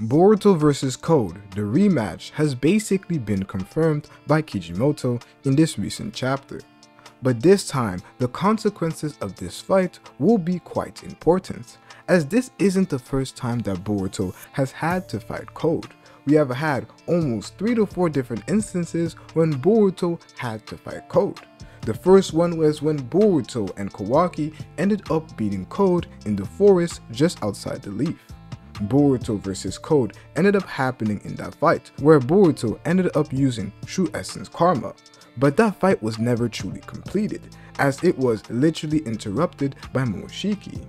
Boruto vs Code, the rematch, has basically been confirmed by Kishimoto in this recent chapter. But this time, the consequences of this fight will be quite important, as this isn't the first time that Boruto has had to fight Code. We have had almost 3 to 4 different instances when Boruto had to fight Code. The first one was when Boruto and Kawaki ended up beating Code in the forest just outside the leaf. Boruto vs Code ended up happening in that fight, where Boruto ended up using True Essence Karma. But that fight was never truly completed, as it was literally interrupted by Momoshiki.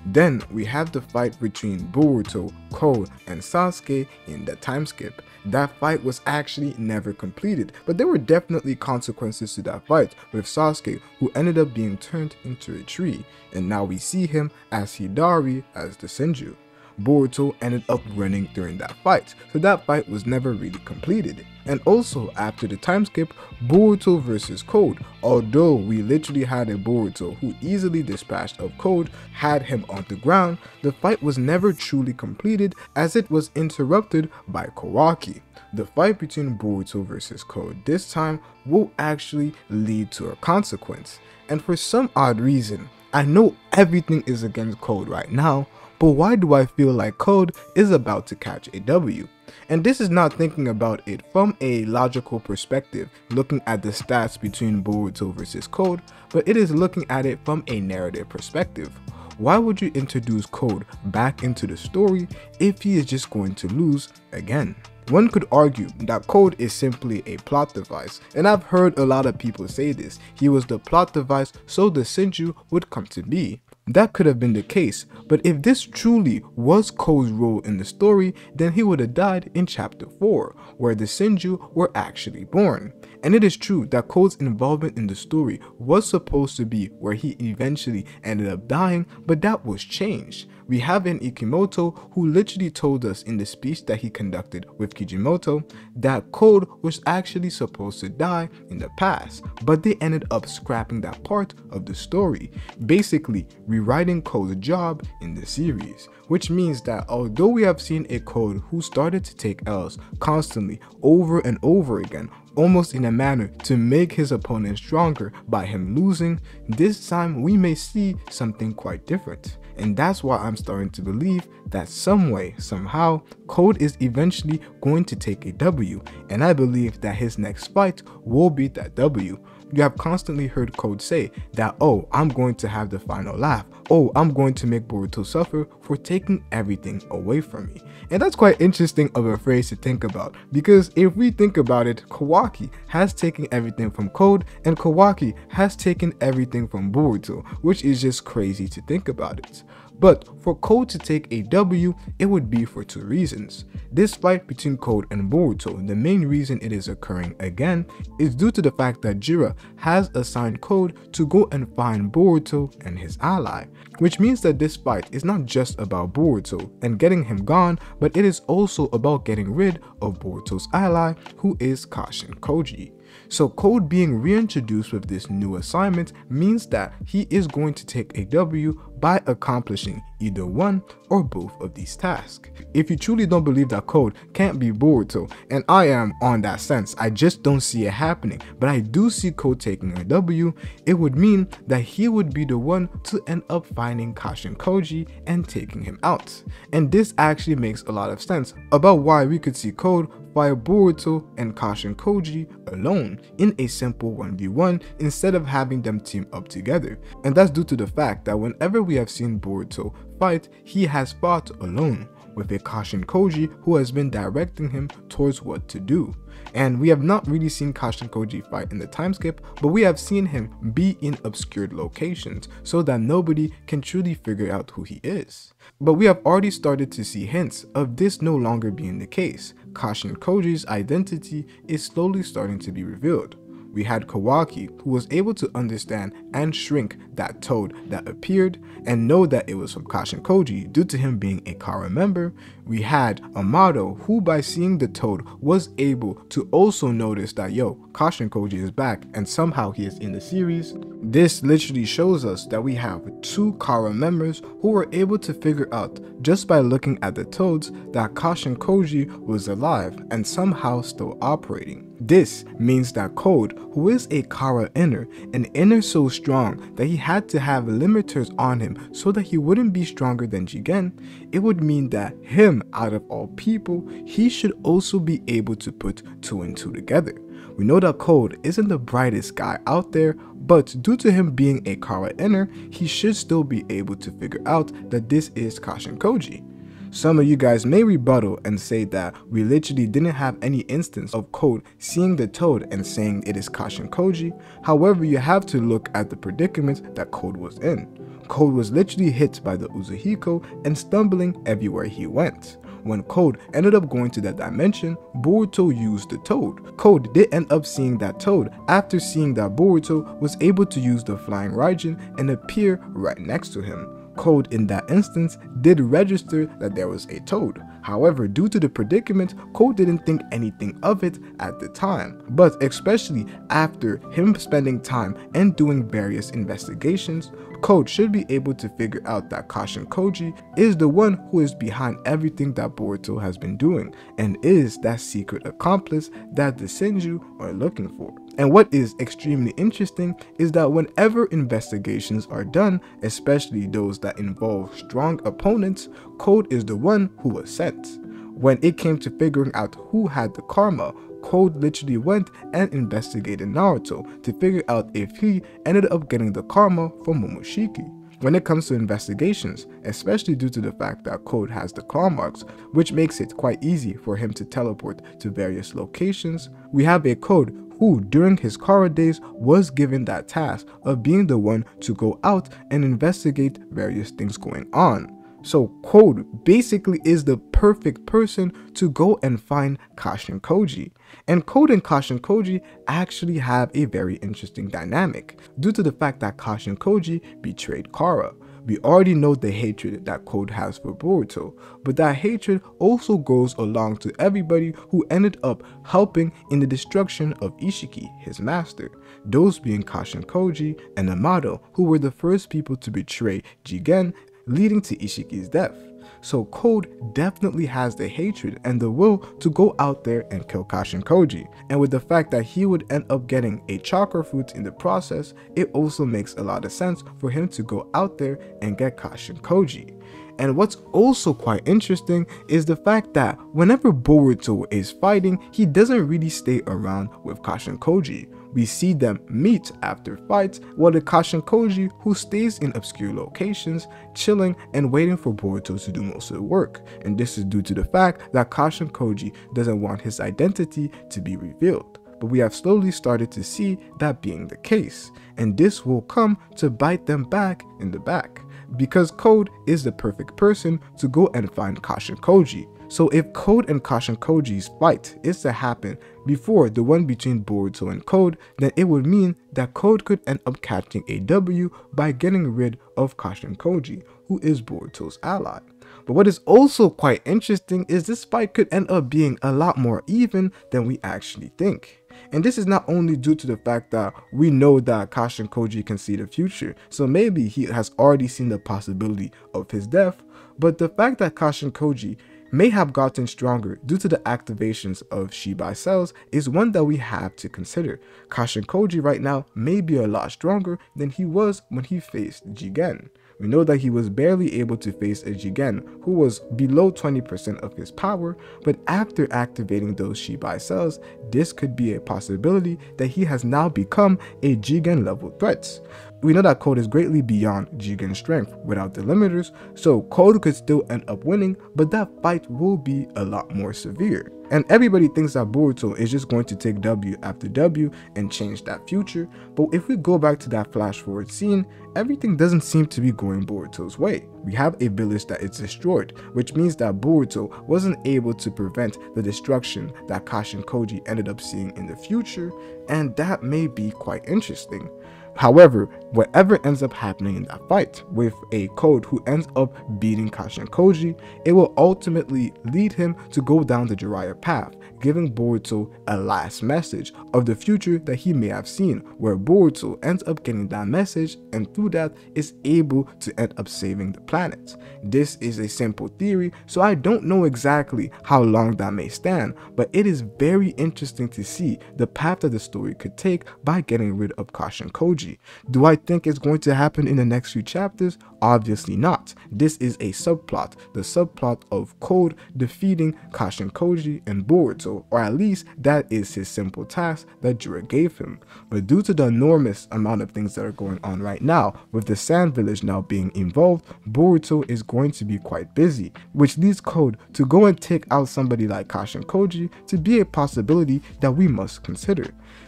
Then we have the fight between Boruto, Code, and Sasuke in the time skip. That fight was actually never completed, but there were definitely consequences to that fight, with Sasuke who ended up being turned into a tree, and now we see him as Hidari as the Senju. Boruto ended up running during that fight, so that fight was never really completed. And also after the time skip, Boruto vs Code, although we literally had a Boruto who easily dispatched of Code, had him on the ground, the fight was never truly completed as it was interrupted by Kawaki. The fight between Boruto vs Code this time will actually lead to a consequence, and for some odd reason, I know everything is against Code right now, but why do I feel like Code is about to catch a W? And this is not thinking about it from a logical perspective, looking at the stats between Boruto vs Code, but it is looking at it from a narrative perspective. Why would you introduce Code back into the story if he is just going to lose again? One could argue that Code is simply a plot device, and I've heard a lot of people say this. He was the plot device so the Senju would come to be. That could have been the case, but if this truly was Code's role in the story, then he would have died in chapter 4, where the Senju were actually born. And it is true that Code's involvement in the story was supposed to be where he eventually ended up dying, but that was changed. We have an Kishimoto who literally told us in the speech that he conducted with Kishimoto that Code was actually supposed to die in the past, but they ended up scrapping that part of the story, basically rewriting Code's job in the series, which means that although we have seen a Code who started to take L's constantly over and over again, almost in a manner to make his opponent stronger by him losing, this time we may see something quite different. And that's why I'm starting to believe that some way, somehow, Code is eventually going to take a W, and I believe that his next fight will be that W. You have constantly heard Code say that, oh, I'm going to have the final laugh. Oh, I'm going to make Boruto suffer for taking everything away from me. And that's quite interesting of a phrase to think about, because if we think about it, Kawaki has taken everything from Code and Kawaki has taken everything from Boruto, which is just crazy to think about it. But for Code to take a W, it would be for 2 reasons. This fight between Code and Boruto, the main reason it is occurring again is due to the fact that Jiraiya has assigned Code to go and find Boruto and his ally, which means that this fight is not just about Boruto and getting him gone, but it is also about getting rid of Boruto's ally, who is Kashin Koji. So Code being reintroduced with this new assignment means that he is going to take a W by accomplishing either one or both of these tasks. If you truly don't believe that Code can't be Boruto, and I am on that sense, I just don't see it happening, but I do see Code taking a W, it would mean that he would be the one to end up finding Kashin Koji and taking him out. And this actually makes a lot of sense about why we could see Code fight Boruto and Kashin Koji alone in a simple 1v1 instead of having them team up together. And that's due to the fact that whenever we have seen Boruto fight, he has fought alone, with a Kashin Koji who has been directing him towards what to do. And we have not really seen Kashin Koji fight in the time skip, but we have seen him be in obscured locations so that nobody can truly figure out who he is. But we have already started to see hints of this no longer being the case. Kashin Koji's identity is slowly starting to be revealed. we had Kawaki, who was able to understand and shrink that toad that appeared and know that it was from Kashin Koji due to him being a Kara member. We had Amado, who by seeing the toad was able to also notice that Kashin Koji is back and somehow he is in the series. This literally shows us that we have 2 Kara members who were able to figure out just by looking at the toads that Kashin Koji was alive and somehow still operating. This means that Code, who is a Kara inner, an inner so strong that he had to have limiters on him so that he wouldn't be stronger than Jigen, it would mean that him, out of all people, he should also be able to put 2 and 2 together. We know that Code isn't the brightest guy out there, but due to him being a Kara inner, he should still be able to figure out that this is Kashin Koji. Some of you guys may rebuttal and say that we literally didn't have any instance of Code seeing the toad and saying it is Kashin Koji. However, you have to look at the predicament that Code was in. Code was literally hit by the Uzuhiko and stumbling everywhere he went. When Code ended up going to that dimension, Boruto used the toad. Code did end up seeing that toad after seeing that Boruto was able to use the flying Raijin and appear right next to him. Code in that instance did register that there was a toad. However, due to the predicament, Code didn't think anything of it at the time. But especially after him spending time and doing various investigations, Code should be able to figure out that Kashin Koji is the one who is behind everything that Boruto has been doing and is that secret accomplice that the Senju are looking for. And what is extremely interesting is that whenever investigations are done, especially those that involve strong opponents, Code is the one who was sent. When it came to figuring out who had the karma, Code literally went and investigated Naruto to figure out if he ended up getting the karma from Momoshiki. When it comes to investigations, especially due to the fact that Code has the claw marks, which makes it quite easy for him to teleport to various locations, we have a Code who during his Kara days was given that task of being the one to go out and investigate various things going on. So Code basically is the perfect person to go and find Kashin Koji. And Code and Kashin Koji actually have a very interesting dynamic due to the fact that Kashin Koji betrayed Kara. We already know the hatred that Code has for Boruto, but that hatred also goes along to everybody who ended up helping in the destruction of Ishiki, his master, those being Kashin Koji and Amado, who were the first people to betray Jigen, leading to Ishiki's death. So Code definitely has the hatred and the will to go out there and kill Kashin Koji. And with the fact that he would end up getting a chakra fruit in the process, it also makes a lot of sense for him to go out there and get Kashin Koji. And what's also quite interesting is the fact that whenever Boruto is fighting, he doesn't really stay around with Kashin Koji. We see them meet after fights, while the Kashin Koji who stays in obscure locations, chilling and waiting for Boruto to do most of the work. And this is due to the fact that Kashin Koji doesn't want his identity to be revealed. But we have slowly started to see that being the case, and this will come to bite them back in the back, because Code is the perfect person to go and find Kashin Koji. So if Code and Kashin Koji's fight is to happen before the one between Boruto and Code, then it would mean that Code could end up catching a W by getting rid of Kashin Koji, who is Boruto's ally. But what is also quite interesting is this fight could end up being a lot more even than we actually think. And this is not only due to the fact that we know that Kashin Koji can see the future, so maybe he has already seen the possibility of his death, but the fact that Kashin Koji may have gotten stronger due to the activations of Shibai cells is one that we have to consider. Kashin Koji right now may be a lot stronger than he was when he faced Jigen. We know that he was barely able to face a Jigen who was below 20% of his power, but after activating those Shibai cells, this could be a possibility that he has now become a Jigen level threat. we know that Code is greatly beyond Jigen's strength without the limiters, so Code could still end up winning, but that fight will be a lot more severe. And everybody thinks that Boruto is just going to take W after W and change that future, but if we go back to that flash forward scene, everything doesn't seem to be going Boruto's way. We have a village that is destroyed, which means that Boruto wasn't able to prevent the destruction that Kashin Koji ended up seeing in the future, and that may be quite interesting. However, whatever ends up happening in that fight, with a Code who ends up beating Kashin Koji, it will ultimately lead him to go down the Jiraiya path, giving Boruto a last message of the future that he may have seen, where Boruto ends up getting that message and through that is able to end up saving the planet. This is a simple theory, so I don't know exactly how long that may stand, but it is very interesting to see the path that the story could take by getting rid of Kashin Koji. Do I think it's going to happen in the next few chapters? Obviously not. This is a subplot, the subplot of Code defeating Kashin Koji and Boruto, or at least that is his simple task that Jiraiya gave him. But due to the enormous amount of things that are going on right now, with the Sand Village now being involved, Boruto is going to be quite busy, which leads Code to go and take out somebody like Kashin Koji to be a possibility that we must consider.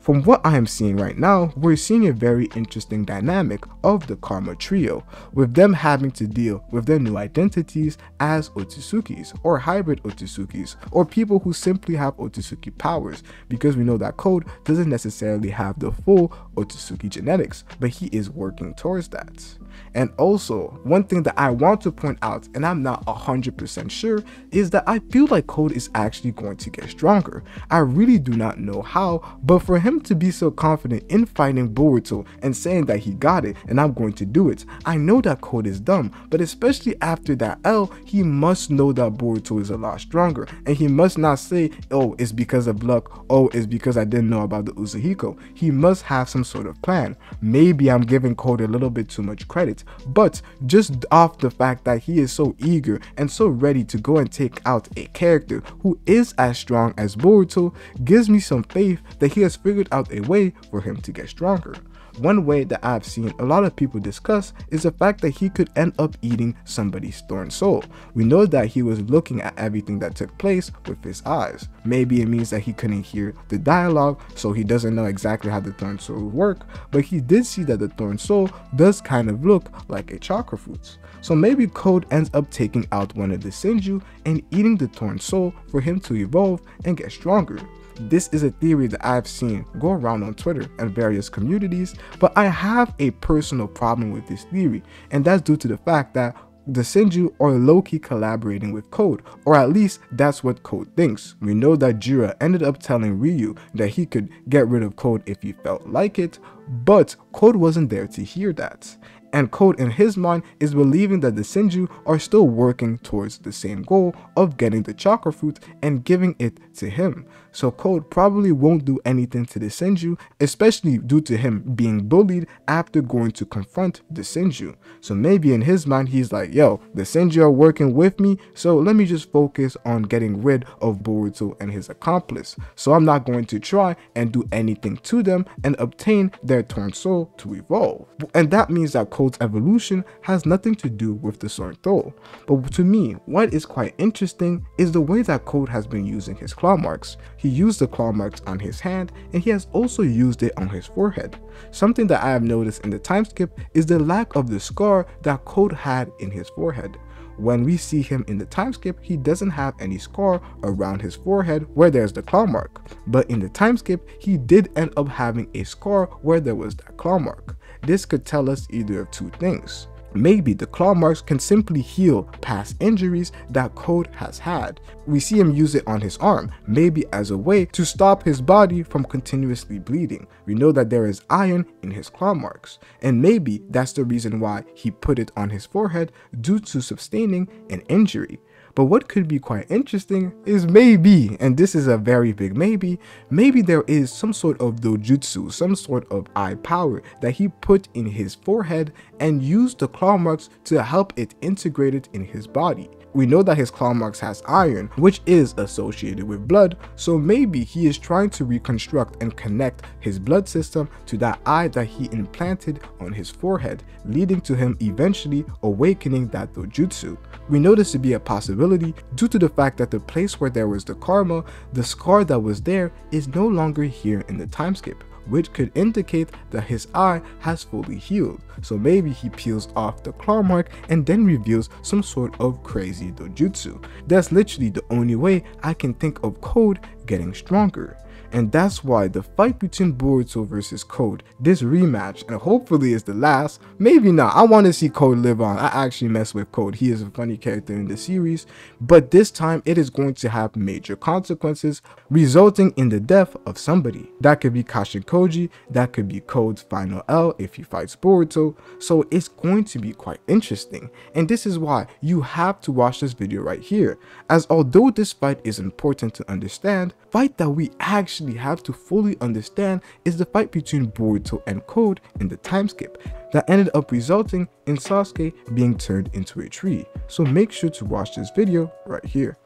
From what I am seeing right now, we're seeing a very interesting dynamic of the Karma Trio, with them having to deal with their new identities as Otsusukis, or hybrid Otsusukis, or people who simply have Otsutsuki powers, because we know that Code doesn't necessarily have the full Otsutsuki genetics, but he is working towards that. And also, one thing that I want to point out, and I'm not 100% sure, is that I feel like Code is actually going to get stronger. I really do not know how, but for him to be so confident in fighting Boruto and saying that he got it and I'm going to do it, I know that Code is dumb, but especially after that L, he must know that Boruto is a lot stronger, and he must not say, oh, it's because of luck, oh, it's because I didn't know about the Uzuhiko. He must have some sort of plan. Maybe I'm giving Code a little bit too much credit, but just off the fact that he is so eager and so ready to go and take out a character who is as strong as Boruto gives me some faith that he has figured out a way for him to get stronger. One way that I've seen a lot of people discuss is the fact that he could end up eating somebody's thorn soul. We know that he was looking at everything that took place with his eyes. Maybe it means that he couldn't hear the dialogue, so he doesn't know exactly how the thorn soul work, but he did see that the thorn soul does kind of look like a chakra fruit. So maybe Code ends up taking out one of the Senju and eating the thorn soul for him to evolve and get stronger. This is a theory that I've seen go around on Twitter and various communities, but I have a personal problem with this theory, and that's due to the fact that the Senju are low-key collaborating with Code, or at least that's what Code thinks. We know that Jiraiya ended up telling Ryu that he could get rid of Code if he felt like it, but Code wasn't there to hear that. And Code in his mind is believing that the Senju are still working towards the same goal of getting the chakra fruit and giving it to him. So Code probably won't do anything to the Senju, especially due to him being bullied after going to confront the Senju. So maybe in his mind he's like, yo, the Senju are working with me, so let me just focus on getting rid of Boruto and his accomplice. So I'm not going to try and do anything to them and obtain their torn soul to evolve. And that means that Code's evolution has nothing to do with the Sword Soul. But to me, what is quite interesting is the way that Code has been using his claw marks. He used the claw marks on his hand, and he has also used it on his forehead. Something that I have noticed in the time skip is the lack of the scar that Code had in his forehead. When we see him in the time skip, he doesn't have any scar around his forehead where there's the claw mark. But in the time skip, he did end up having a scar where there was that claw mark. This could tell us either of two things. Maybe the claw marks can simply heal past injuries that Code has had. We see him use it on his arm, maybe as a way to stop his body from continuously bleeding. We know that there is iron in his claw marks, and maybe that's the reason why he put it on his forehead due to sustaining an injury. But what could be quite interesting is maybe, and this is a very big maybe there is some sort of dojutsu, some sort of eye power that he put in his forehead and used the claw marks to help it integrate it in his body. We know that his claw marks has iron, which is associated with blood, so maybe he is trying to reconstruct and connect his blood system to that eye that he implanted on his forehead, leading to him eventually awakening that dojutsu. We know this to be a possibility due to the fact that the place where there was the karma, the scar that was there is no longer here in the time skip, which could indicate that his eye has fully healed. So maybe he peels off the claw mark and then reveals some sort of crazy dojutsu. That's literally the only way I can think of Code getting stronger. And that's why the fight between Boruto versus Code, this rematch, and hopefully is the last, maybe not, I want to see Code live on. I actually mess with Code, he is a funny character in the series, but this time it is going to have major consequences, resulting in the death of somebody. That could be Kashin Koji, that could be Code's final L if he fights Boruto, so it's going to be quite interesting. And this is why you have to watch this video right here, as although this fight is important to understand, fight that we actually have to fully understand is the fight between Boruto and Code in the time skip that ended up resulting in Sasuke being turned into a tree. So make sure to watch this video right here.